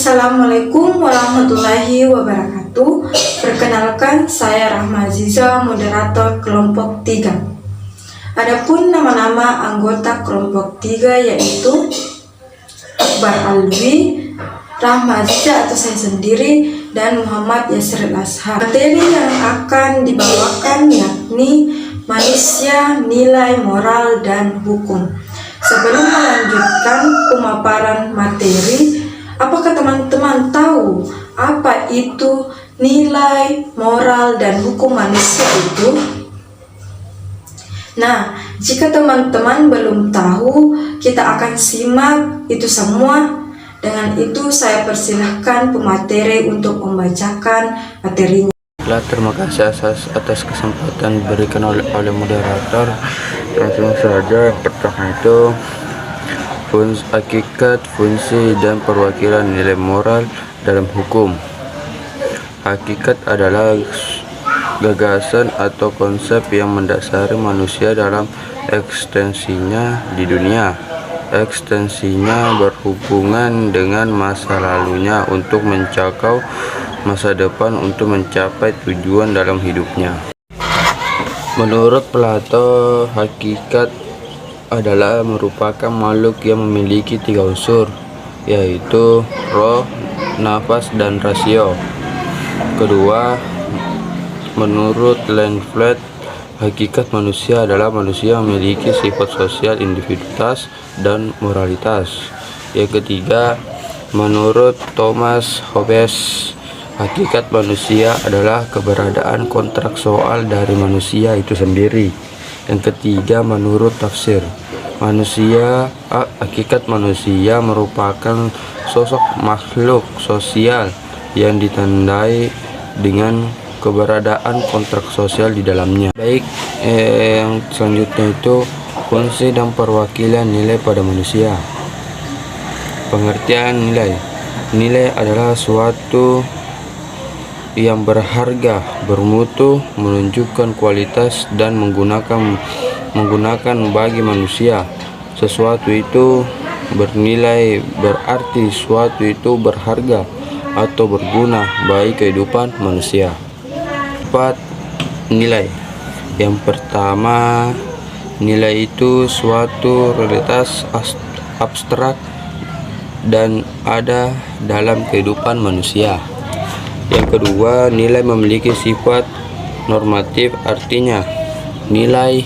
Assalamualaikum warahmatullahi wabarakatuh. Perkenalkan, saya Rahma Aziza, moderator kelompok 3. Adapun nama-nama anggota kelompok 3 yaitu Akbar Alwi, Rahma Aziza atau saya sendiri, dan Muhammad Yasir Ashar. Materi yang akan dibawakan yakni manusia, nilai, moral, dan hukum. Sebelum melanjutkan pemaparan materi, apakah teman-teman tahu apa itu nilai, moral, dan hukum manusia itu? Nah, jika teman-teman belum tahu, kita akan simak itu semua. Dengan itu saya persilahkan pemateri untuk membacakan materinya. Terima kasih atas kesempatan diberikan oleh moderator. Langsung saja, yang pertama itu hakikat, fungsi, dan perwakilan nilai moral dalam hukum. Hakikat adalah gagasan atau konsep yang mendasari manusia dalam eksistensinya di dunia. Eksistensinya berhubungan dengan masa lalunya untuk mencapai masa depan untuk mencapai tujuan dalam hidupnya. Menurut Plato, hakikat adalah merupakan makhluk yang memiliki 3 unsur, yaitu roh, nafas, dan rasio. Kedua, menurut Leibniz, hakikat manusia adalah manusia memiliki sifat sosial, individualitas, dan moralitas. Yang ketiga, menurut Thomas Hobbes, hakikat manusia adalah keberadaan kontraksual dari manusia itu sendiri. Yang ketiga, menurut tafsir, hakikat manusia merupakan sosok makhluk sosial yang ditandai dengan keberadaan kontrak sosial di dalamnya. Baik, yang selanjutnya itu fungsi dan perwakilan nilai pada manusia. Pengertian nilai. Nilai adalah suatu yang berharga, bermutu, menunjukkan kualitas, dan menggunakan bagi manusia. Sesuatu itu bernilai berarti suatu itu berharga atau berguna bagi kehidupan manusia. 4. Nilai. Yang pertama, nilai itu suatu realitas abstrak dan ada dalam kehidupan manusia. Yang kedua, nilai memiliki sifat normatif, artinya nilai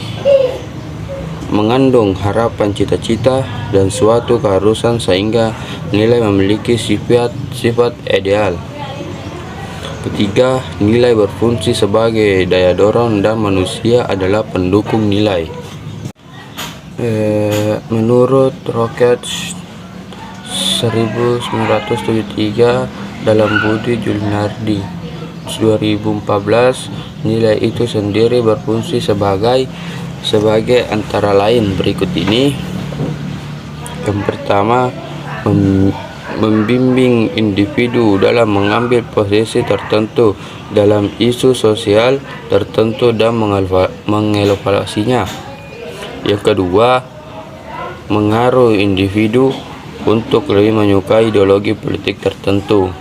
mengandung harapan, cita-cita, dan suatu keharusan sehingga nilai memiliki sifat ideal. Ketiga, nilai berfungsi sebagai daya dorong dan manusia adalah pendukung nilai. Menurut Rockets 1973 dalam Budi Juliardi 2014, nilai itu sendiri berfungsi sebagai antara lain berikut ini. Yang pertama, membimbing individu dalam mengambil posisi tertentu dalam isu sosial tertentu dan mengevaluasinya. Yang kedua, mengaruh individu untuk lebih menyukai ideologi politik tertentu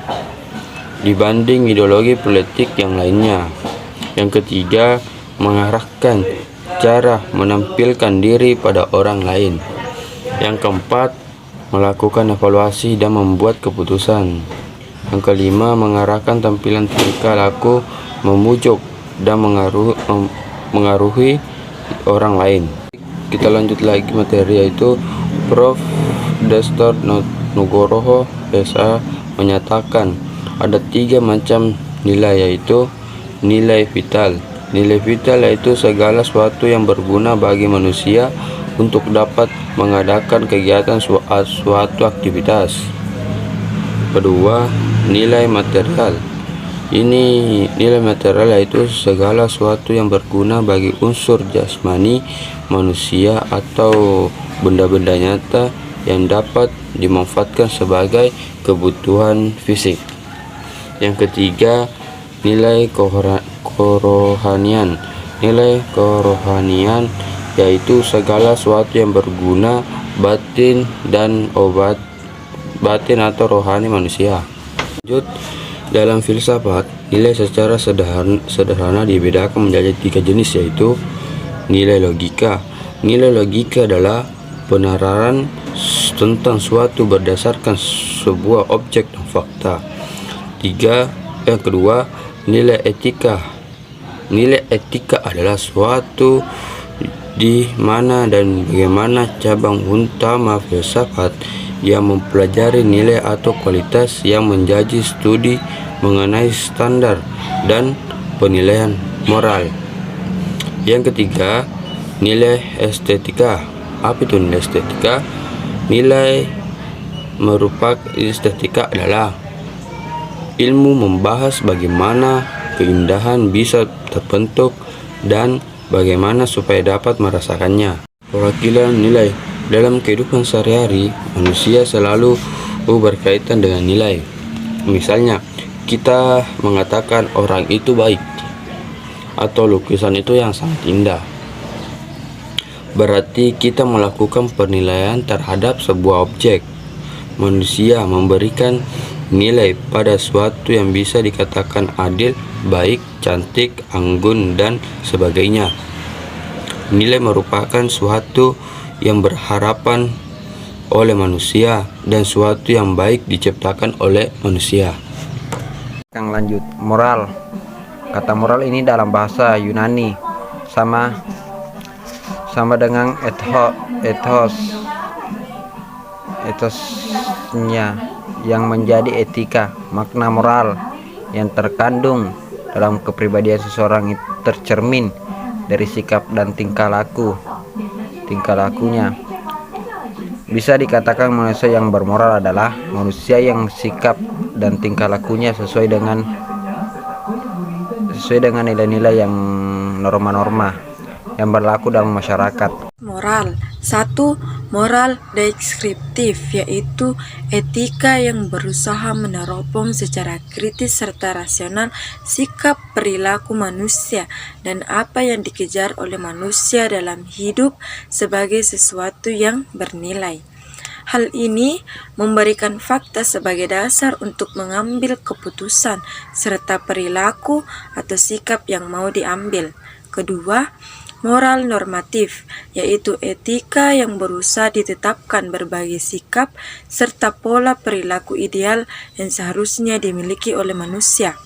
dibanding ideologi politik yang lainnya. Yang ketiga, mengarahkan cara menampilkan diri pada orang lain. Yang keempat, melakukan evaluasi dan membuat keputusan. Yang kelima, mengarahkan tampilan tingkah laku, memujuk dan mengaruhi orang lain. Kita lanjut lagi materi, yaitu Prof. Dr. Nugroho SA menyatakan ada 3 macam nilai, yaitu nilai vital. Nilai vital yaitu segala sesuatu yang berguna bagi manusia untuk dapat mengadakan kegiatan suatu aktivitas. Kedua, nilai material. Ini nilai material yaitu segala sesuatu yang berguna bagi unsur jasmani manusia atau benda-benda nyata yang dapat dimanfaatkan sebagai kebutuhan fisik. Yang ketiga, nilai kerohanian. Nilai kerohanian yaitu segala sesuatu yang berguna batin dan batin atau rohani manusia. Lanjut, dalam filsafat, nilai secara sederhana dibedakan menjadi 3 jenis, yaitu nilai logika. Nilai logika adalah peneraran tentang suatu berdasarkan sebuah objek dan fakta. Yang kedua, nilai etika. Nilai etika adalah suatu di mana dan bagaimana cabang utama filsafat yang mempelajari nilai atau kualitas yang menjadi studi mengenai standar dan penilaian moral. Yang ketiga, nilai estetika. Apa itu nilai estetika? Nilai merupakan estetika adalah ilmu membahas bagaimana keindahan bisa terbentuk dan bagaimana supaya dapat merasakannya. Perwakilan nilai dalam kehidupan sehari-hari, manusia selalu berkaitan dengan nilai. Misalnya, kita mengatakan orang itu baik atau lukisan itu yang sangat indah. Berarti kita melakukan penilaian terhadap sebuah objek. Manusia memberikan nilai pada suatu yang bisa dikatakan adil, baik, cantik, anggun, dan sebagainya. Nilai merupakan suatu yang berharapan oleh manusia dan suatu yang baik diciptakan oleh manusia. Yang lanjut, moral. Kata moral ini dalam bahasa Yunani sama dengan ethosnya yang menjadi etika. Makna moral yang terkandung dalam kepribadian seseorang itu tercermin dari sikap dan tingkah lakunya. Bisa dikatakan manusia yang bermoral adalah manusia yang sikap dan tingkah lakunya sesuai dengan nilai-nilai yang norma-norma yang berlaku dalam masyarakat. Moral. 1. Moral deskriptif, yaitu etika yang berusaha meneropong secara kritis serta rasional sikap perilaku manusia dan apa yang dikejar oleh manusia dalam hidup sebagai sesuatu yang bernilai. Hal ini memberikan fakta sebagai dasar untuk mengambil keputusan serta perilaku atau sikap yang mau diambil. Kedua, moral normatif, yaitu etika yang berusaha ditetapkan berbagai sikap serta pola perilaku ideal yang seharusnya dimiliki oleh manusia.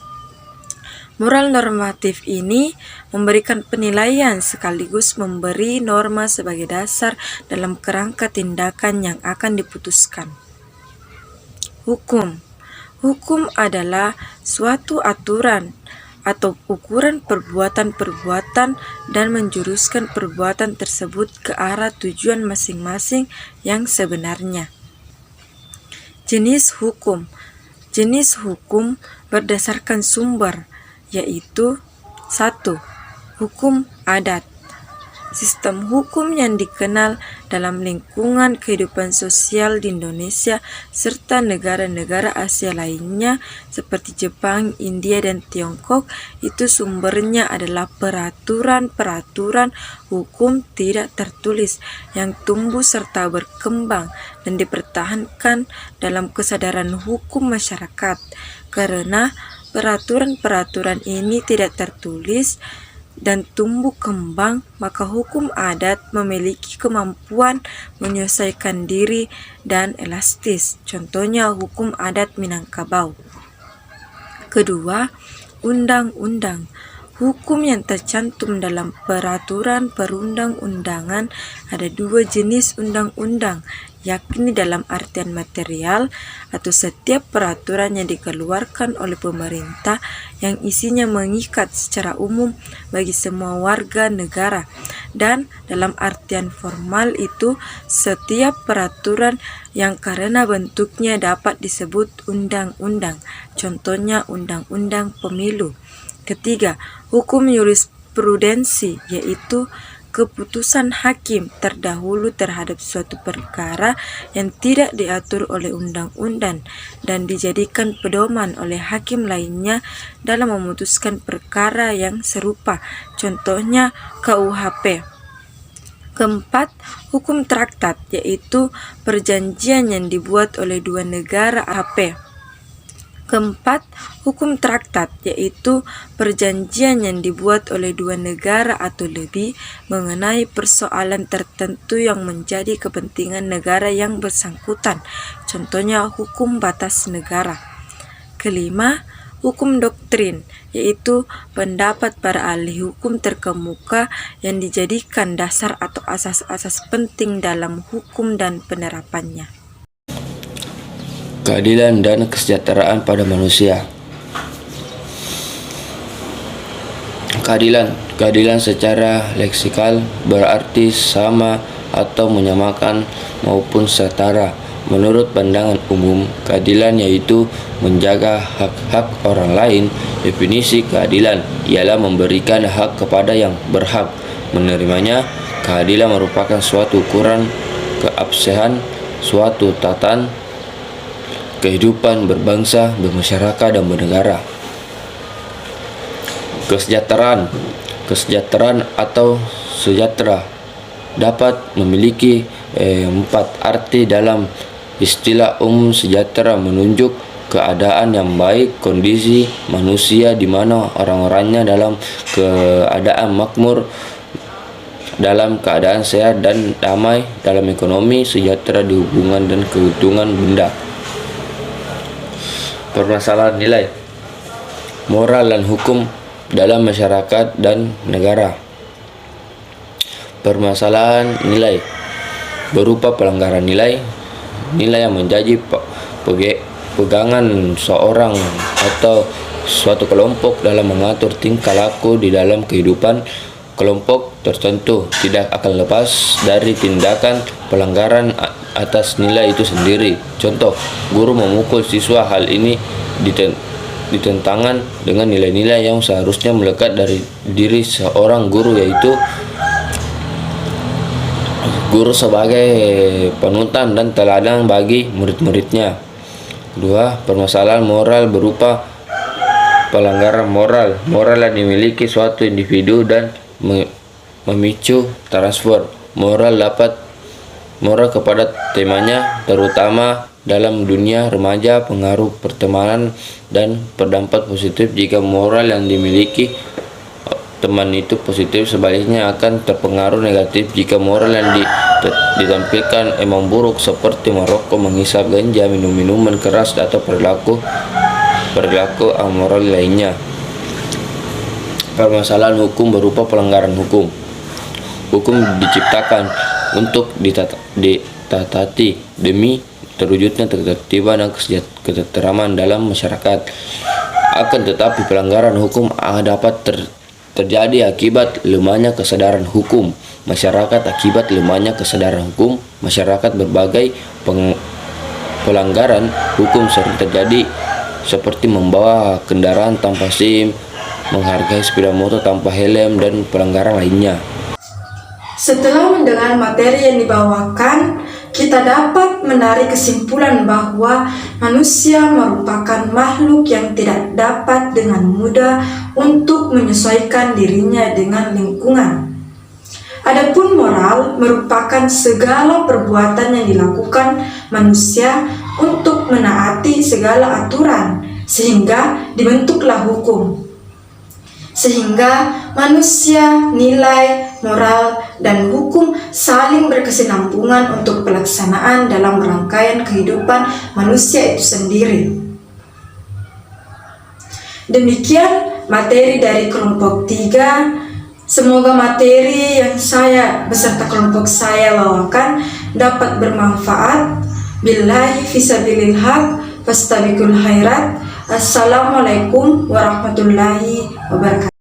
Moral normatif ini memberikan penilaian sekaligus memberi norma sebagai dasar dalam kerangka tindakan yang akan diputuskan. Hukum. Hukum adalah suatu aturan atau ukuran perbuatan-perbuatan dan menjuruskan perbuatan tersebut ke arah tujuan masing-masing yang sebenarnya. Jenis hukum. Jenis hukum berdasarkan sumber, yaitu 1. Hukum adat. Sistem hukum yang dikenal dalam lingkungan kehidupan sosial di Indonesia serta negara-negara Asia lainnya seperti Jepang, India, dan Tiongkok itu sumbernya adalah peraturan-peraturan hukum tidak tertulis yang tumbuh serta berkembang dan dipertahankan dalam kesadaran hukum masyarakat. Karena peraturan-peraturan ini tidak tertulis dan tumbuh kembang, maka hukum adat memiliki kemampuan menyesuaikan diri dan elastis. Contohnya hukum adat Minangkabau. Kedua, undang-undang. Hukum yang tercantum dalam peraturan perundang-undangan ada 2 jenis undang-undang, yakni dalam artian material atau setiap peraturan yang dikeluarkan oleh pemerintah yang isinya mengikat secara umum bagi semua warga negara, dan dalam artian formal itu setiap peraturan yang karena bentuknya dapat disebut undang-undang, contohnya undang-undang pemilu. Ketiga, hukum jurisprudensi, yaitu keputusan hakim terdahulu terhadap suatu perkara yang tidak diatur oleh undang-undang dan dijadikan pedoman oleh hakim lainnya dalam memutuskan perkara yang serupa, contohnya KUHP. Keempat, hukum traktat, yaitu perjanjian yang dibuat oleh dua negara AP. Keempat, hukum traktat, yaitu perjanjian yang dibuat oleh dua negara atau lebih mengenai persoalan tertentu yang menjadi kepentingan negara yang bersangkutan, contohnya hukum batas negara. Kelima, hukum doktrin, yaitu pendapat para ahli hukum terkemuka yang dijadikan dasar atau asas-asas penting dalam hukum dan penerapannya. Keadilan dan kesejahteraan pada manusia. Keadilan secara leksikal berarti sama atau menyamakan maupun setara. Menurut pandangan umum, keadilan yaitu menjaga hak-hak orang lain. Definisi keadilan ialah memberikan hak kepada yang berhak menerimanya. Keadilan merupakan suatu ukuran keabsahan suatu tatanan kehidupan berbangsa, bermasyarakat, dan bernegara. Kesejahteraan atau sejahtera dapat memiliki 4 arti dalam istilah umum. Sejahtera menunjuk keadaan yang baik, kondisi manusia di mana orang-orangnya dalam keadaan makmur, dalam keadaan sehat dan damai, dalam ekonomi, sejahtera di hubungan dan keuntungan benda. Permasalahan nilai moral dan hukum dalam masyarakat dan negara. Permasalahan nilai berupa pelanggaran nilai yang menjadi pegangan seorang atau suatu kelompok dalam mengatur tingkah laku di dalam kehidupan kelompok tertentu tidak akan lepas dari tindakan pelanggaran atas nilai itu sendiri. Contoh, guru memukul siswa. Hal ini ditentangan dengan nilai-nilai yang seharusnya melekat dari diri seorang guru, yaitu guru sebagai panutan dan teladan bagi murid-muridnya. Kedua, permasalahan moral berupa pelanggaran moral yang dimiliki suatu individu dan memicu transfer moral kepada temanya, terutama dalam dunia remaja. Pengaruh pertemanan dan berdampak positif jika moral yang dimiliki teman itu positif. Sebaliknya akan terpengaruh negatif jika moral yang ditampilkan emang buruk, seperti merokok, menghisap ganja, minum minuman keras, atau perilaku amoral lainnya. Permasalahan hukum berupa pelanggaran hukum. Hukum diciptakan untuk ditaati demi terwujudnya ketertiban dan ketentraman dalam masyarakat. Akan tetapi pelanggaran hukum dapat terjadi akibat lemahnya kesadaran hukum masyarakat. Akibat lemahnya kesadaran hukum masyarakat, berbagai pelanggaran hukum sering terjadi, seperti membawa kendaraan tanpa SIM, menghargai sepeda motor tanpa helm, dan pelanggaran lainnya. Setelah mendengar materi yang dibawakan, kita dapat menarik kesimpulan bahwa manusia merupakan makhluk yang tidak dapat dengan mudah untuk menyesuaikan dirinya dengan lingkungan. Adapun moral merupakan segala perbuatan yang dilakukan manusia untuk menaati segala aturan, sehingga dibentuklah hukum. Sehingga manusia, nilai, moral, dan hukum saling berkesinambungan untuk pelaksanaan dalam rangkaian kehidupan manusia itu sendiri. Demikian materi dari kelompok 3. Semoga materi yang saya beserta kelompok saya bawakan dapat bermanfaat. Billahi fisabilil haq, fastabiqul khairat. Assalamualaikum warahmatullahi wabarakatuh.